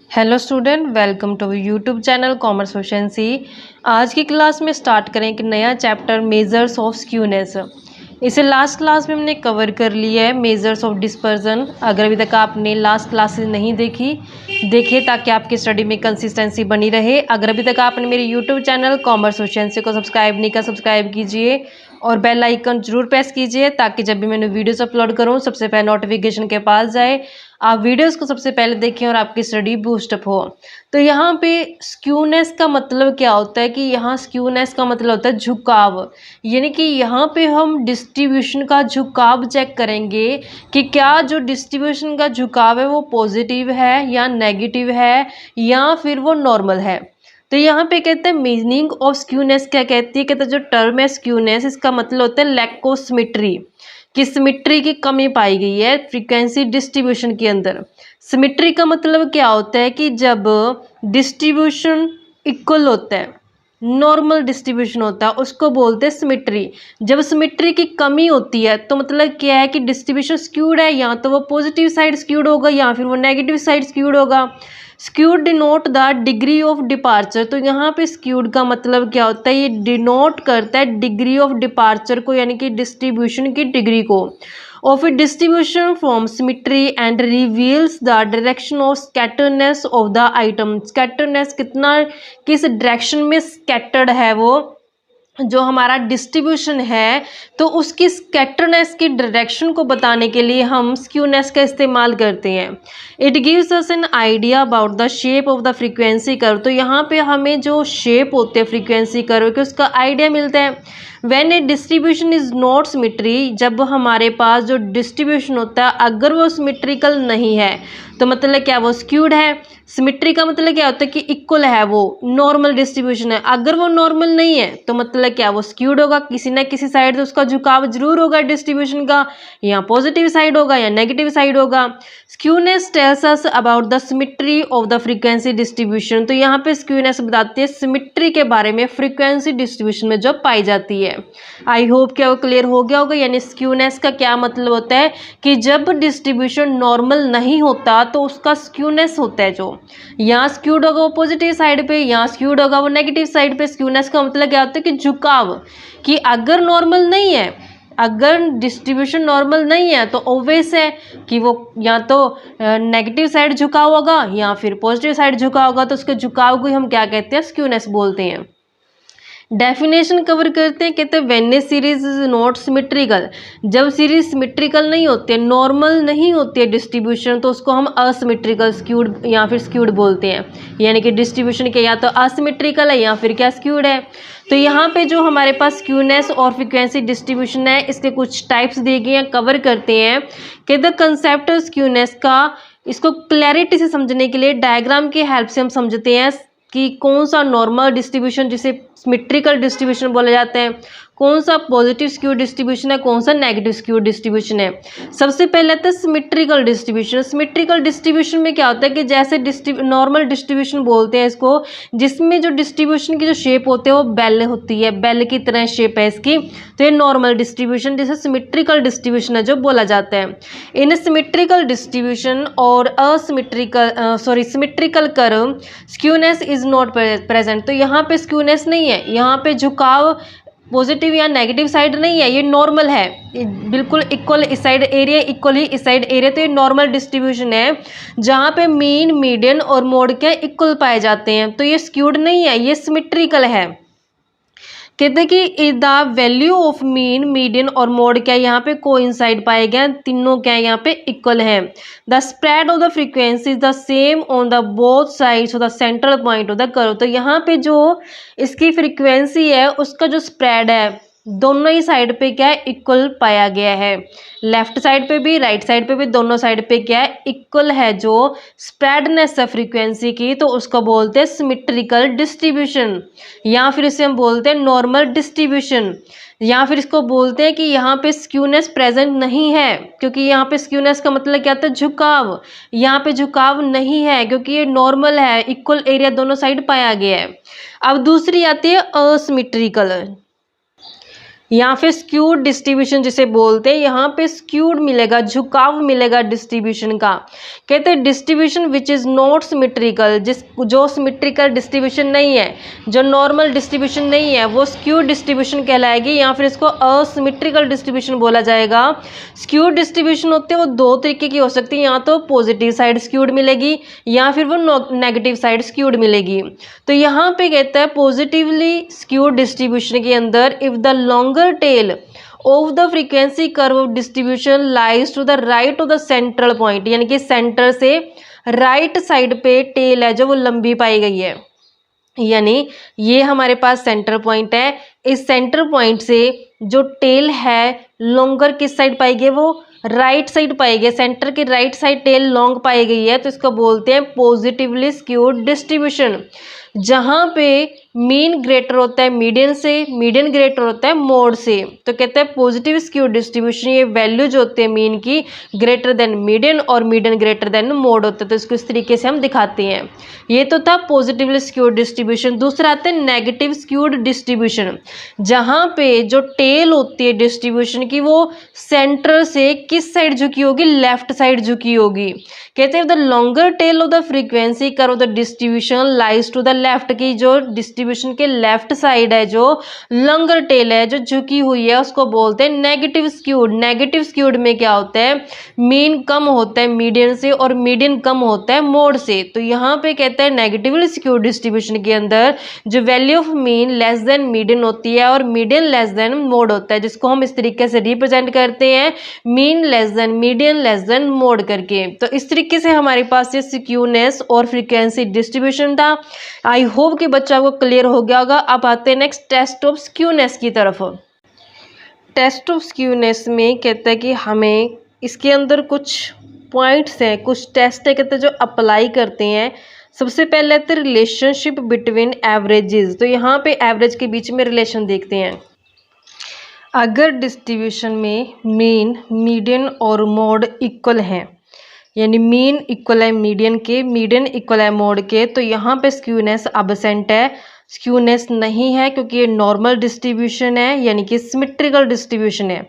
Hello student, welcome to YouTube channel commerce efficiency. आज की class में स्टार्ट करें एक नया चैप्टर मेजर्स ऑफ स्क्यूनेस। इसे लास्ट क्लास में हमने कवर कर लिया है, मेजर्स ऑफ डिस्पर्जन। अगर अभी तक आपने लास्ट क्लासेस नहीं देखे ताकि आपकी स्टडी में कंसिस्टेंसी बनी रहे। अगर अभी तक आपने मेरे यूट्यूब चैनल कॉमर्स एफिशिएंसी को सब्सक्राइब नहीं किया, सब्सक्राइब कीजिए और बेल आइकन जरूर प्रेस कीजिए ताकि जब भी मैंने वीडियोस अपलोड करूं सबसे पहले नोटिफिकेशन के पास जाए, आप वीडियोस को सबसे पहले देखें और आपकी स्टडी बूस्टअप हो। तो यहाँ पे स्क्यूनेस का मतलब क्या होता है कि यहाँ स्क्यूनेस का मतलब होता है झुकाव, यानी कि यहाँ पे हम डिस्ट्रीब्यूशन का झुकाव चेक करेंगे कि क्या जो डिस्ट्रीब्यूशन का झुकाव है वो पॉजिटिव है या नेगेटिव है या फिर वो नॉर्मल है। तो यहाँ पे कहते हैं मीनिंग ऑफ स्क्यूनेस क्या कहती है, कहते हैं जो टर्म है स्क्यूनेस, इसका मतलब होता है लैक ऑफ सिमेट्री, कि सिमेट्री की कमी पाई गई है फ्रीक्वेंसी डिस्ट्रीब्यूशन के अंदर। सिमेट्री का मतलब क्या होता है कि जब डिस्ट्रीब्यूशन इक्वल होता है, नॉर्मल डिस्ट्रीब्यूशन होता है, उसको बोलते हैं सिमेट्री। जब सिमेट्री की कमी होती है तो मतलब क्या है कि डिस्ट्रीब्यूशन स्क्यूड है, या तो वो पॉजिटिव साइड स्क्यूड होगा या फिर वो नेगेटिव साइड स्क्यूड होगा। Skewed denote the degree of departure, तो यहाँ पे स्क्यूड का मतलब क्या होता है, ये डिनोट करता है डिग्री ऑफ डिपार्चर को, यानी कि डिस्ट्रीब्यूशन की डिग्री को of a distribution from symmetry and reveals the direction of scatterness of the item. Scatterness कितना, किस डायरेक्शन में स्कैटर्ड है वो जो हमारा डिस्ट्रीब्यूशन है, तो उसकी स्कैटरनेस की डायरेक्शन को बताने के लिए हम स्क्यूनेस का इस्तेमाल करते हैं। It gives us an idea about the shape of the frequency curve, तो यहाँ पे हमें जो शेप होते हैं फ्रीक्वेंसी कर्व के उसका आइडिया मिलता है। When A distribution is not symmetry, जब हमारे पास जो डिस्ट्रीब्यूशन होता है अगर वो सिमेट्रिकल नहीं है तो मतलब क्या वो स्क्यूड है। सिमेट्री का मतलब क्या होता है कि इक्वल है, वो नॉर्मल डिस्ट्रीब्यूशन है। अगर वो नॉर्मल नहीं है तो मतलब क्या वो स्क्यूड होगा, किसी ना किसी साइड से उसका झुकाव जरूर होगा डिस्ट्रीब्यूशन का, या पॉजिटिव साइड होगा या नेगेटिव साइड होगा। Skewness tells us about the symmetry of the frequency distribution, तो यहाँ पे स्क्यूनेस बताती है सिमेट्री के बारे में फ्रीक्वेंसी डिस्ट्रीब्यूशन में जो पाई जाती है। आई होप क्या वो क्लियर हो गया होगा। यानी स्क्यूनेस का क्या मतलब होता है कि जब डिस्ट्रीब्यूशन नॉर्मल नहीं होता तो उसका स्क्यूनेस होता है, जो यहाँ स्क्यूड होगा वो पॉजिटिव साइड पे, यहाँ स्क्यूड होगा वो नेगेटिव साइड पे। स्क्यूनेस का मतलब क्या होता है कि झुकाव, कि अगर नॉर्मल नहीं है, अगर डिस्ट्रीब्यूशन नॉर्मल नहीं है तो ऑब्वियस है कि वो या तो नेगेटिव साइड झुका होगा या फिर पॉजिटिव साइड झुका होगा, तो उसके झुकाव को ही हम क्या कहते हैं, स्क्यूनेस बोलते हैं। डेफिनेशन कवर करते हैं, कहते हैं when A series is not symmetrical, जब सीरीज सिमेट्रिकल नहीं होती है, नॉर्मल नहीं होती है डिस्ट्रीब्यूशन, तो उसको हम असिमेट्रिकल स्क्यूड या फिर स्क्यूड बोलते हैं। यानी कि डिस्ट्रीब्यूशन के या तो असिमेट्रिकल है या फिर क्या स्क्यूड है। तो यहाँ पे जो हमारे पास स्क्यूनेस और फ्रीक्वेंसी डिस्ट्रीब्यूशन है, इसके कुछ टाइप्स दिए गए हैं, कवर करते हैं। कि द कंसेप्ट ऑफ स्क्यूनेस का, इसको क्लैरिटी से समझने के लिए डायग्राम की हेल्प से हम समझते हैं कि कौन सा नॉर्मल डिस्ट्रीब्यूशन जिसे सिमेट्रिकल डिस्ट्रीब्यूशन बोले जाते हैं, कौन सा पॉजिटिव स्क्यू डिस्ट्रीब्यूशन है, कौन सा नेगेटिव स्क्यू डिस्ट्रीब्यूशन है। सबसे पहले आता है सिमेट्रिकल डिस्ट्रीब्यूशन। सिमेट्रिकल डिस्ट्रीब्यूशन में क्या होता है कि जैसे नॉर्मल डिस्ट्रीब्यूशन बोलते हैं इसको, जिसमें जो डिस्ट्रीब्यूशन की जो शेप होती है वो बेल होती है, बेल की तरह शेप है इसकी, तो ये नॉर्मल डिस्ट्रीब्यूशन जिसे सिमेट्रिकल डिस्ट्रीब्यूशन है जो बोला जाता है। इन सिमेट्रिकल डिस्ट्रीब्यूशन और symmetrical curve skewness is not present, तो यहाँ पे स्क्यूनेस नहीं है, यहाँ पे झुकाव पॉजिटिव या नेगेटिव साइड नहीं है, ये नॉर्मल है, बिल्कुल इक्वल इस साइड एरिया, इक्वल ही इस साइड एरिया, तो ये नॉर्मल डिस्ट्रीब्यूशन है जहाँ पे मीन मीडियन और मोड के इक्वल पाए जाते हैं। तो ये स्क्यूड नहीं है, ये सिमेट्रिकल है। कहते हैं कि the value of mean median और मोड क्या यहाँ पे कोइंसाइड पाए गए, तीनों क्या यहाँ पे इक्वल है। The spread of the frequency is the same on the both sides of the central point of the curve, तो यहाँ पे जो इसकी फ्रीक्वेंसी है उसका जो स्प्रेड है दोनों ही साइड पे क्या है, इक्वल पाया गया है। लेफ्ट साइड पे भी राइट साइड पे भी दोनों साइड पे क्या है, इक्वल है। जो स्प्रेडनेस है फ्रीक्वेंसी की तो उसको बोलते हैं सिमेट्रिकल डिस्ट्रीब्यूशन, या फिर इसे हम बोलते हैं नॉर्मल डिस्ट्रीब्यूशन, या फिर इसको बोलते हैं कि यहाँ पे स्क्यूनेस प्रेजेंट नहीं है, क्योंकि यहाँ पे स्क्यूनेस का मतलब क्या होता है, झुकाव। यहाँ पे झुकाव नहीं है क्योंकि ये नॉर्मल है, इक्वल एरिया दोनों साइड पाया गया है। अब दूसरी आती है असिमेट्रिकल। या फिर स्क्यूड डिस्ट्रीब्यूशन जिसे बोलते हैं, यहाँ पे स्क्यूड मिलेगा, झुकाव मिलेगा डिस्ट्रीब्यूशन का। कहते हैं distribution which is not symmetrical, जो सिमेट्रिकल डिस्ट्रीब्यूशन नहीं है, जो नॉर्मल डिस्ट्रीब्यूशन नहीं है, वो स्क्यूड डिस्ट्रीब्यूशन कहलाएगी, या फिर इसको असिमेट्रिकल डिस्ट्रीब्यूशन बोला जाएगा। स्क्यूड डिस्ट्रीब्यूशन होते हैं वो दो तरीके की हो सकती है, या तो पॉजिटिव साइड स्क्यूड मिलेगी या फिर वो नेगेटिव साइड स्क्यूड मिलेगी। तो यहाँ पे कहता है पॉजिटिवली स्क्यूड डिस्ट्रीब्यूशन के अंदर if the longer tail of the frequency curve of distribution lies to the right of the central point, यानी कि सेंटर से राइट साइड पे टेल है जो वो लंबी पाई गई है, यानी ये हमारे पास सेंटर पॉइंट है, इस सेंटर पॉइंट से जो टेल है लॉन्गर किस साइड पाई गई, वो राइट साइड पाई गई, सेंटर की राइट साइड टेल लॉन्ग पाई गई है, तो इसको बोलते हैं पॉजिटिवली स्क्यूड डिस्ट्रीब्यूशन। जहाँ पे मीन ग्रेटर होता है मीडियन से, मीडियन ग्रेटर होता है मोड से, तो कहते हैं पॉजिटिव स्क्यूड डिस्ट्रीब्यूशन, ये वैल्यूज होते हैं मीन की ग्रेटर देन मीडियन और मीडियन ग्रेटर देन मोड होता है, तो इसको इस तरीके से हम दिखाते हैं। ये तो था पॉजिटिवली स्क्यूड डिस्ट्रीब्यूशन। दूसरा आता है नेगेटिव स्क्यूड डिस्ट्रीब्यूशन, जहाँ पे जो टेल होती है डिस्ट्रीब्यूशन की वो सेंटर से किस साइड झुकी होगी, लेफ्ट साइड झुकी होगी। कहते हैं the longer tail of the frequency curve of the distribution lies to the left, की जो डिस्ट्रीब्यूशन के लेफ्ट साइड है, जो लॉन्गर टेल है जो झुकी हुई है, उसको बोलते हैं नेगेटिव स्क्यूड। नेगेटिव स्क्यूड में क्या होता है, मीन कम होता है मीडियन से और मीडियन कम होता है मोड से। तो यहाँ पे कहते हैं नेगेटिवली स्क्यूड डिस्ट्रीब्यूशन के अंदर जो value of mean less than median होती है और मीडियन लेस देन मोड होता है, जिसको हम इस तरीके से रिप्रेजेंट करते हैं mean less than median less than mode करके। तो इस तरीके से हमारे पास ये स्क्यूनेस और फ्रीक्वेंसी डिस्ट्रीब्यूशन था। आई होप कि बच्चा को क्लियर हो गया होगा। अब आते हैं नेक्स्ट टेस्ट ऑफ स्क्यूनेस की तरफ। टेस्ट ऑफ स्क्यूनेस में कहता है कि हमें इसके अंदर कुछ पॉइंट्स हैं, कुछ टेस्ट है कहते हैं जो अप्लाई करते हैं। सबसे पहले तो रिलेशनशिप बिटवीन एवरेजेस, तो यहाँ पे एवरेज के बीच में रिलेशन देखते हैं। अगर डिस्ट्रीब्यूशन में मीन मीडियन और मोड इक्वल हैं, यानी मीन इक्वल है मीडियन के, मीडियन इक्वल है मोड के, तो यहाँ पे स्क्यूनेस अब्सेंट है, स्क्यूनेस नहीं है, क्योंकि ये नॉर्मल डिस्ट्रीब्यूशन है, यानी कि सिमेट्रिकल डिस्ट्रीब्यूशन है।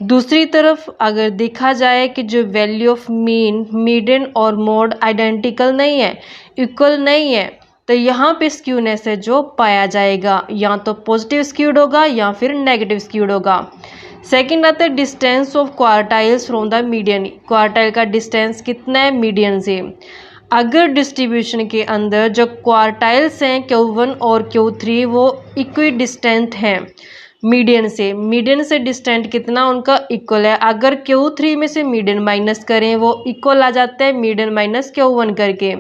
दूसरी तरफ अगर देखा जाए कि जो वैल्यू ऑफ मीन मीडियन और मोड आइडेंटिकल नहीं है, इक्वल नहीं है, तो यहाँ पे स्क्यूनेस है जो पाया जाएगा, या तो पॉजिटिव स्क्यूड होगा या फिर नेगेटिव स्क्यूड होगा। सेकंड आता है distance of quartiles from the median, quartile का डिस्टेंस कितना है मीडियन से। अगर डिस्ट्रीब्यूशन के अंदर जो क्वार्टाइल्स हैं Q1 और Q3 वो इक्वी डिस्टेंट हैं मीडियन से, मीडियन से डिस्टेंट कितना उनका इक्वल है। अगर Q3 में से मीडियन माइनस करें वो इक्वल आ जाता है मीडियन माइनस Q1 करके,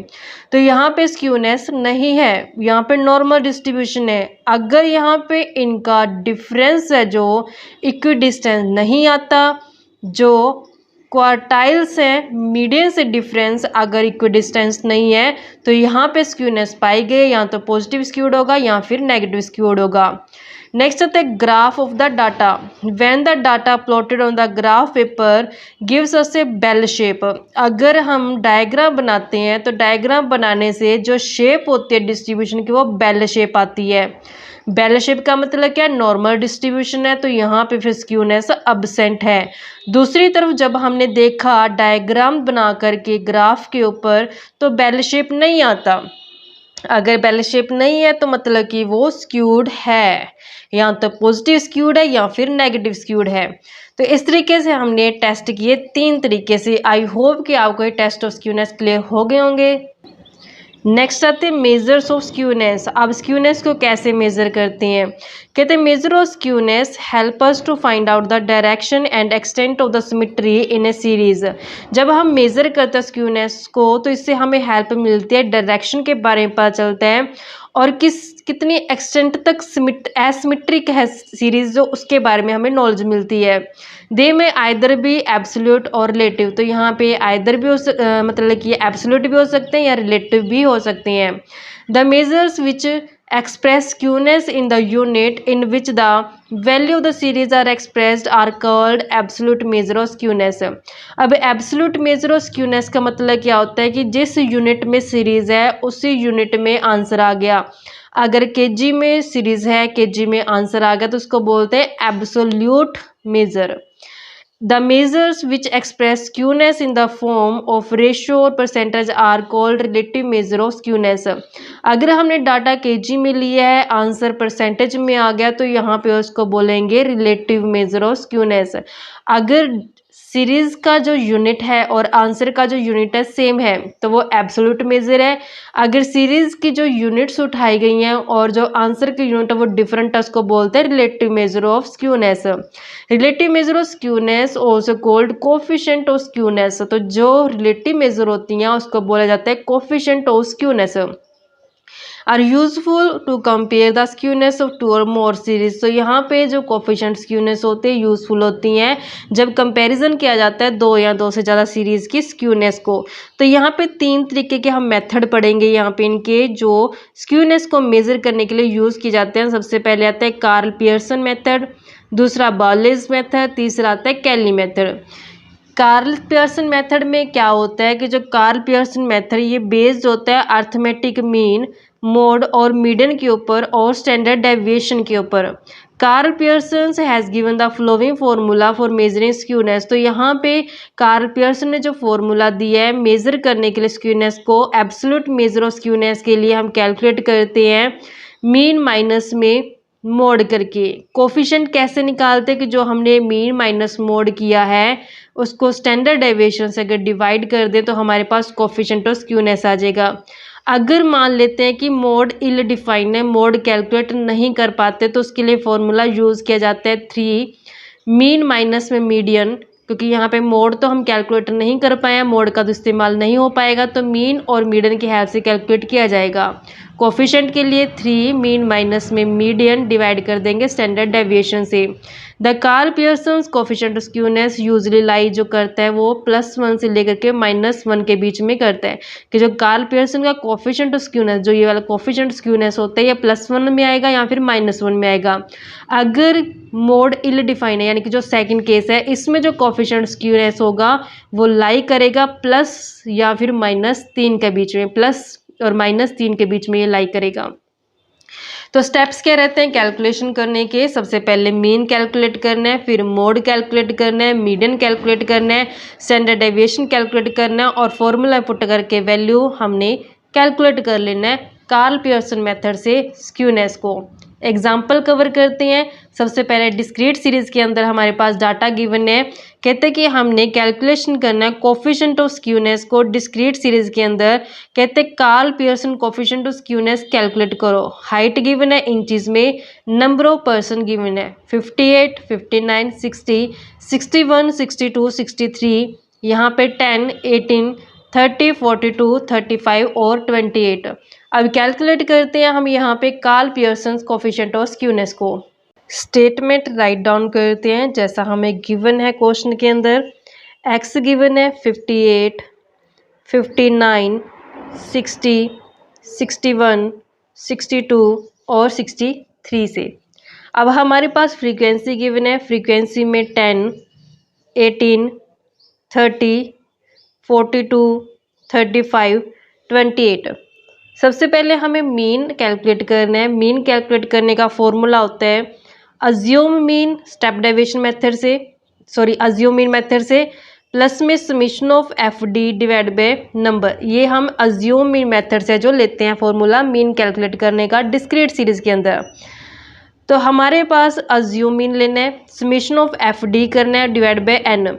तो यहाँ पे स्क्यूनेस नहीं है, यहाँ पे नॉर्मल डिस्ट्रीब्यूशन है। अगर यहाँ पे इनका डिफरेंस है जो इक्वी डिस्टेंस नहीं आता, जो क्वार्टाइल्स हैं मीडियन से डिफरेंस अगर इक्वी डिस्टेंस नहीं है, तो यहाँ पे स्क्यूनेस पाई गई, या तो पॉजिटिव स्क्यूड होगा या फिर नेगेटिव स्क्यूड होगा। नेक्स्ट आता है graph of the data. When the data plotted on the graph paper gives us a bell shape. अगर हम डायग्राम बनाते हैं तो डायग्राम बनाने से जो शेप होती है डिस्ट्रीब्यूशन की वो बेल शेप आती है। बेल शेप का मतलब क्या है, नॉर्मल डिस्ट्रीब्यूशन है, तो यहाँ पे फिर स्क्यूनेस अब्सेंट है। दूसरी तरफ जब हमने देखा डायग्राम बना करके ग्राफ के ऊपर तो बेल शेप नहीं आता। अगर बेल शेप नहीं है तो मतलब कि वो स्क्यूड है, या तो पॉजिटिव स्क्यूड है या फिर नेगेटिव स्क्यूड है। तो इस तरीके से हमने टेस्ट किए 3 तरीके से। आई होप कि आपको ये टेस्ट ऑफ स्क्यूनेस क्लियर हो गए होंगे। नेक्स्ट आते हैं मेजर्स ऑफ स्क्यूनेस। अब स्क्यूनेस को कैसे मेजर करते हैं, कहते हैं measure of skewness help us to find out the direction and extent of the symmetry in a series. जब हम मेजर करते हैं स्क्यूनेस को तो इससे हमें हेल्प मिलती है, डायरेक्शन के बारे में पता चलता है और कितनी एक्सटेंट तक एसिमेट्रिक है सीरीज जो उसके बारे में हमें नॉलेज मिलती है। दे में आइदर भी एब्सोल्यूट और रिलेटिव, तो यहाँ पे आइदर भी मतलब कि एब्सोल्यूट भी हो सकते हैं या रिलेटिव भी हो सकते हैं। The measures which express skewness in the unit in which the value of the series are expressed are called absolute measure of skewness। अब absolute measure of skewness का मतलब क्या होता है कि जिस यूनिट में सीरीज है उसी यूनिट में आंसर आ गया। अगर केजी में सीरीज है, केजी में आंसर आ गया तो उसको बोलते हैं absolute major. The measures which express skewness in the form of ratio और percentage are called relative measure of skewness। अगर हमने डाटा केजी में लिया है, आंसर परसेंटेज में आ गया तो यहाँ पे उसको बोलेंगे रिलेटिव मेजर ऑफ स्क्यूनेस। अगर सीरीज का जो यूनिट है और आंसर का जो यूनिट है सेम है तो वो एब्सोल्यूट मेजर है। अगर सीरीज की जो यूनिट्स उठाई गई हैं और जो आंसर की यूनिट है वो डिफरेंट है, उसको बोलते हैं relative major of skewness. Relative major of skewness also called coefficient of skewness. तो जो रिलेटिव मेजर होती हैं उसको बोला जाता है coefficient of skewness. Are useful to compare the skewness of 2 और मोर सीरीज। तो यहाँ पे जो कोफिशिएंट स्क्यूनेस होते हैं यूजफुल होती हैं जब कंपैरिजन किया जाता है 2 या 2 से ज़्यादा सीरीज की स्क्यूनेस को। तो यहाँ पे 3 तरीके के हम मेथड पढ़ेंगे यहाँ पे इनके जो स्क्यूनेस को मेजर करने के लिए यूज़ किए जाते हैं। सबसे पहले आता है कार्ल पियर्सन मेथड, दूसरा बार्लेज मेथड, तीसरा आता है Kelly method. Karl Pearson method में क्या होता है कि जो कार्ल पियर्सन मेथड ये बेस्ड होता है अर्थमेटिक मीन, मोड और मीडियन के ऊपर और स्टैंडर्ड डेविएशन के ऊपर। Karl Pearson has given the following formula for measuring skewness. तो यहाँ पे कार्ल पियर्सन ने जो फार्मूला दिया है मेजर करने के लिए स्क्यूनेस को, एब्सोल्यूट मेजर ऑफ स्क्यूनेस के लिए हम कैलकुलेट करते हैं मीन माइनस में मोड करके। कोफिशिएंट कैसे निकालते हैं कि जो हमने मीन माइनस मोड किया है उसको स्टैंडर्ड डेविएशन से अगर डिवाइड कर दें तो हमारे पास कोफिशिएंट ऑफ स्क्यूनेस आ जाएगा। अगर मान लेते हैं कि मोड इल डिफाइन है, मोड कैलकुलेट नहीं कर पाते तो उसके लिए फॉर्मूला यूज़ किया जाता है 3 मीन माइनस में मीडियन, क्योंकि यहाँ पे मोड तो हम कैलकुलेट नहीं कर पाए, मोड का तो इस्तेमाल नहीं हो पाएगा तो मीन और मीडियन की हेल्प से कैलकुलेट किया जाएगा। कोफिशिएंट के लिए 3 मीन माइनस में मीडियन डिवाइड कर देंगे स्टैंडर्ड डेविएशन से। The Karl Pearson coefficient of skewness usually lie जो करता है वो +1 से लेकर के -1 के बीच में करता है कि जो कार्ल पियर्सन का कोफिशिएंट ऑफ स्क्यूनेस, जो ये वाला कोफिशिएंट स्क्यूनेस होता है ये +1 में आएगा या फिर -1 में आएगा। अगर मोड इल डिफाइन है यानी कि जो सेकंड केस है इसमें जो कोफिशिएंट स्क्यूनेस होगा वो लाई करेगा प्लस या फिर -3 के बीच में, प्लस और -3 के बीच में ये लाई करेगा। तो स्टेप्स क्या रहते हैं कैलकुलेशन करने के? सबसे पहले मीन कैलकुलेट करना है, फिर मोड कैलकुलेट करना है, मीडियन कैलकुलेट करना है, स्टैंडर्ड डेविएशन कैलकुलेट करना है और फॉर्मूला पुट करके वैल्यू हमने कैलकुलेट कर लेना है कार्ल पियर्सन मेथड से स्क्यूनेस को। एग्जाम्पल कवर करते हैं। सबसे पहले डिस्क्रीट सीरीज के अंदर हमारे पास डाटा गिवन है, कहते हैं कि हमने कैलकुलेशन करना है कोफिशिएंट ऑफ स्क्यूनेस को डिस्क्रीट सीरीज के अंदर। कहते हैं Karl Pearson coefficient of skewness calculate करो। हाइट गिवन है इंचेस में, नंबर ऑफ पर्सन गिवन है 58, 59, 60, 61, 62, 63, यहाँ पे 10, 18, 30, 42, 35 और 28। अब कैलकुलेट करते हैं हम यहाँ पे Karl Pearson coefficient of skewness को। स्टेटमेंट राइट डाउन करते हैं जैसा हमें गिवन है क्वेश्चन के अंदर। एक्स गिवन है 58, 59, 60, 61, 62 और 63 से। अब हमारे पास फ्रीक्वेंसी गिवन है, फ्रीक्वेंसी में 10, 18, 30, 42, 35, 28। सबसे पहले हमें मीन कैलकुलेट करना है। मीन कैलकुलेट करने का फॉर्मूला होता है assume mean step deviation method से, अज्यूम मीन मेथड से प्लस में summation of F D divide by number. ये हम अज्यूम मीन मेथड से जो लेते हैं फॉर्मूला मीन कैलकुलेट करने का डिस्क्रीट सीरीज के अंदर। तो हमारे पास अज्यूम मीन लेना है, समेशन ऑफ एफ डी करना है डिवाइड बाय एन।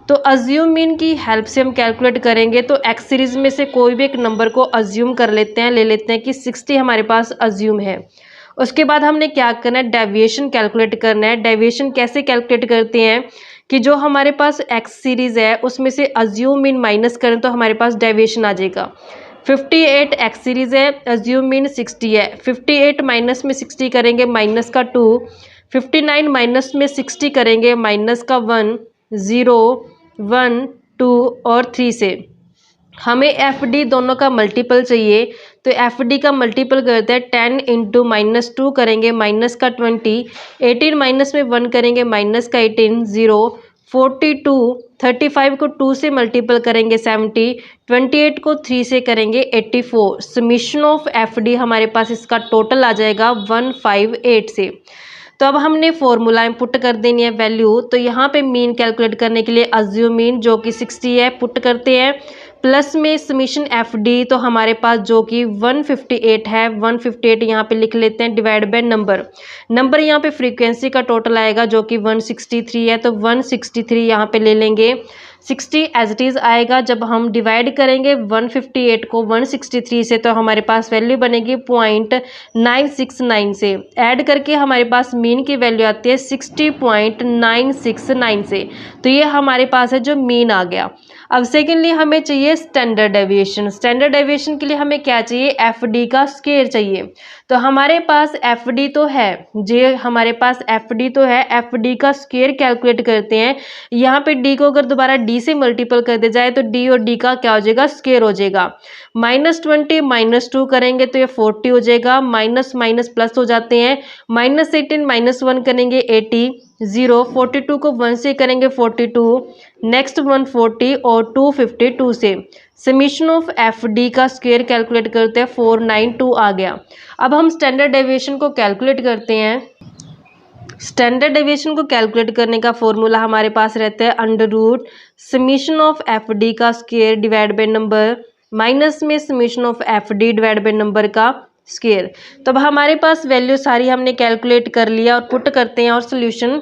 तो अज्यूम मीन की हेल्प से हम कैलकुलेट करेंगे तो एक्स सीरीज में से कोई भी एक नंबर को अज्यूम कर लेते हैं, ले लेते हैं कि 60 हमारे पास अज्यूम है। उसके बाद हमने क्या करना है डेविएशन कैलकुलेट करना है। डेविएशन कैसे कैलकुलेट करते हैं कि जो हमारे पास एक्स सीरीज है उसमें से अज्यूम मीन माइनस करें तो हमारे पास डेविएशन आ जाएगा। 58 एक्स सीरीज है, अज्यूम मीन 60 है, 58 माइनस में 60 करेंगे माइनस का 2, 59 माइनस में 60 करेंगे माइनस का 1, 0, 1, 2 और 3 से। हमें एफ डी दोनों का मल्टीपल चाहिए तो एफ डी का मल्टीपल करते हैं 10 इंटू -2 करेंगे माइनस का 20, 18 माइनस में 1 करेंगे माइनस का 18, 0, 42, 35 को 2 से मल्टीपल करेंगे 70, 28 को 3 से करेंगे 84। समीशन ऑफ FD हमारे पास इसका टोटल आ जाएगा 158 से। तो अब हमने फॉर्मूला पुट कर देनी है वैल्यू। तो यहाँ पे मीन कैलकुलेट करने के लिए अज्यूम मीन जो कि 60 है पुट करते हैं, प्लस में समीशन FD तो हमारे पास जो कि 158 है, 158 यहाँ पे लिख लेते हैं, डिवाइड बाय नंबर यहाँ पे फ्रीक्वेंसी का टोटल आएगा जो कि 163 है, तो 163 यहाँ पे ले लेंगे। 60 एज इट इज़ आएगा। जब हम डिवाइड करेंगे 158 को 163 से तो हमारे पास वैल्यू बनेगी 0.969 से। ऐड करके हमारे पास मीन की वैल्यू आती है 60.969 से। तो ये हमारे पास है जो मीन आ गया। अब सेकेंडली हमें चाहिए स्टैंडर्ड डेविएशन। स्टैंडर्ड डेविएशन के लिए हमें क्या चाहिए, FD का स्क्वायर चाहिए। तो हमारे पास FD तो है, जे हमारे पास FD तो है, FD का स्क्वायर कैलकुलेट करते हैं। यहाँ पे D को अगर दोबारा D से मल्टीपल कर दिया जाए तो D और D का क्या हो जाएगा, स्क्वायर हो जाएगा। -20 -2 करेंगे तो ये 40 हो जाएगा, माइनस माइनस प्लस हो जाते हैं। -18 -1 करेंगे 80, 0, 42 को 1 से करेंगे 42, नेक्स्ट 140 और 252 से। समीशन ऑफ FD का स्क्वायर कैलकुलेट करते हैं, 492 आ गया। अब हम स्टैंडर्ड डेविएशन को कैलकुलेट करते हैं। स्टैंडर्ड डेविएशन को कैलकुलेट करने का फॉर्मूला हमारे पास रहता है under root summation of FD का square divide by number, minus में summation of FD divide by number का स्क्वायर। तो अब हमारे पास वैल्यू सारी हमने कैलकुलेट कर लिया और पुट करते हैं और सोल्यूशन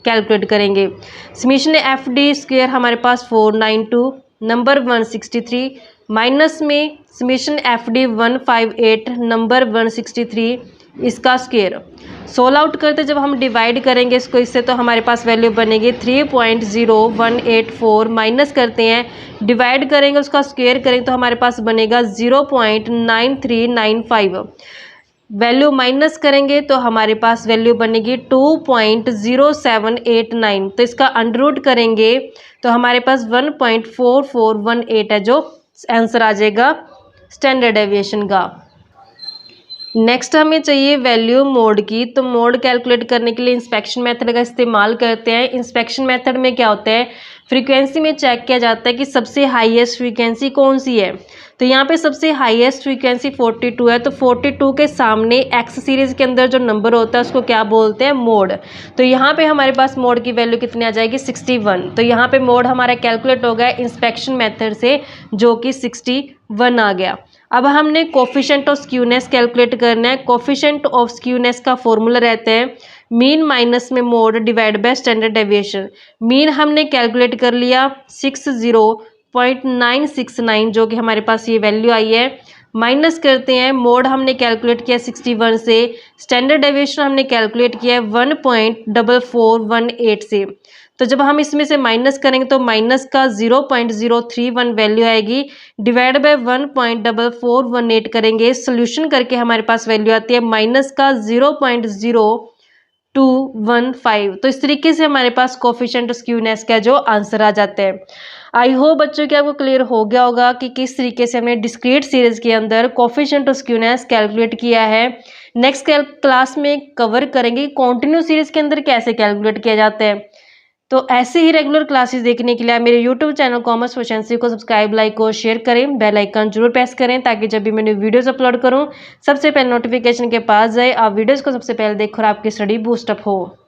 कैलकुलेट करेंगे। समीशन FD स्क्वायर हमारे पास 492, नंबर 163, माइनस में समीशन FD 158, नंबर 163, इसका स्क्वायर। सोल्व आउट करते जब हम डिवाइड करेंगे इसको इससे तो हमारे पास वैल्यू बनेगी 3.0184, माइनस करते हैं डिवाइड करेंगे उसका स्क्वायर करेंगे तो हमारे पास बनेगा 0.9395। वैल्यू माइनस करेंगे तो हमारे पास वैल्यू बनेगी 2.0789। तो इसका अंडर रूट करेंगे तो हमारे पास 1.4418 है जो आंसर आ जाएगा स्टैंडर्ड डेविएशन का। नेक्स्ट हमें चाहिए वैल्यू मोड की। तो मोड कैलकुलेट करने के लिए इंस्पेक्शन मेथड का इस्तेमाल करते हैं। इंस्पेक्शन मेथड में क्या होता है, फ्रीक्वेंसी में चेक किया जाता है कि सबसे हाईएस्ट फ्रीक्वेंसी कौन सी है। तो यहाँ पे सबसे हाईएस्ट फ्रीक्वेंसी 42 है, तो 42 के सामने एक्स सीरीज़ के अंदर जो नंबर होता है उसको क्या बोलते हैं, मोड। तो यहाँ पे हमारे पास मोड की वैल्यू कितनी आ जाएगी, 61। तो यहाँ पे मोड हमारा कैलकुलेट हो गया इंस्पेक्शन मेथड से जो कि 61 आ गया। अब हमने कोफिशिएंट ऑफ स्क्यूनेस कैलकुलेट करना है। कोफिशिएंट ऑफ स्क्यूनेस का फॉर्मूला रहता है मीन माइनस में mode divide by standard deviation. Mean हमने कैलकुलेट कर लिया 60.969 जो कि हमारे पास ये वैल्यू आई है। माइनस करते हैं मोड हमने कैलकुलेट किया 61 से, स्टैंडर्ड डेविएशन हमने कैलकुलेट किया है 1.4418 से। तो जब हम इसमें से माइनस करेंगे तो माइनस का 0.031 वैल्यू आएगी, डिवाइड बाय 1.4418 करेंगे, सोल्यूशन करके हमारे पास वैल्यू आती है माइनस का 0.0215। तो इस तरीके से हमारे पास कोफिशिएंट ऑफ स्क्यूनेस का जो आंसर आ जाता है। आई होप बच्चों कि आपको क्लियर हो गया होगा कि किस तरीके से हमने डिस्क्रीट सीरीज के अंदर कोफिशिएंट ऑफ स्क्यूनेस कैलकुलेट किया है। नेक्स्ट क्लास में कवर करेंगे कंटिन्यू सीरीज के अंदर कैसे कैलकुलेट किया जाता है। तो ऐसे ही रेगुलर क्लासेस देखने के लिए आप मेरे यूट्यूब चैनल कॉमर्स प्रोficiency को सब्सक्राइब, लाइक और शेयर करें, बेल आइकन जरूर प्रेस करें ताकि जब भी मैंने वीडियोस अपलोड करूं सबसे पहले नोटिफिकेशन के पास जाए, आप वीडियोस को सबसे पहले देखो और आपकी स्टडी बूस्टअप हो।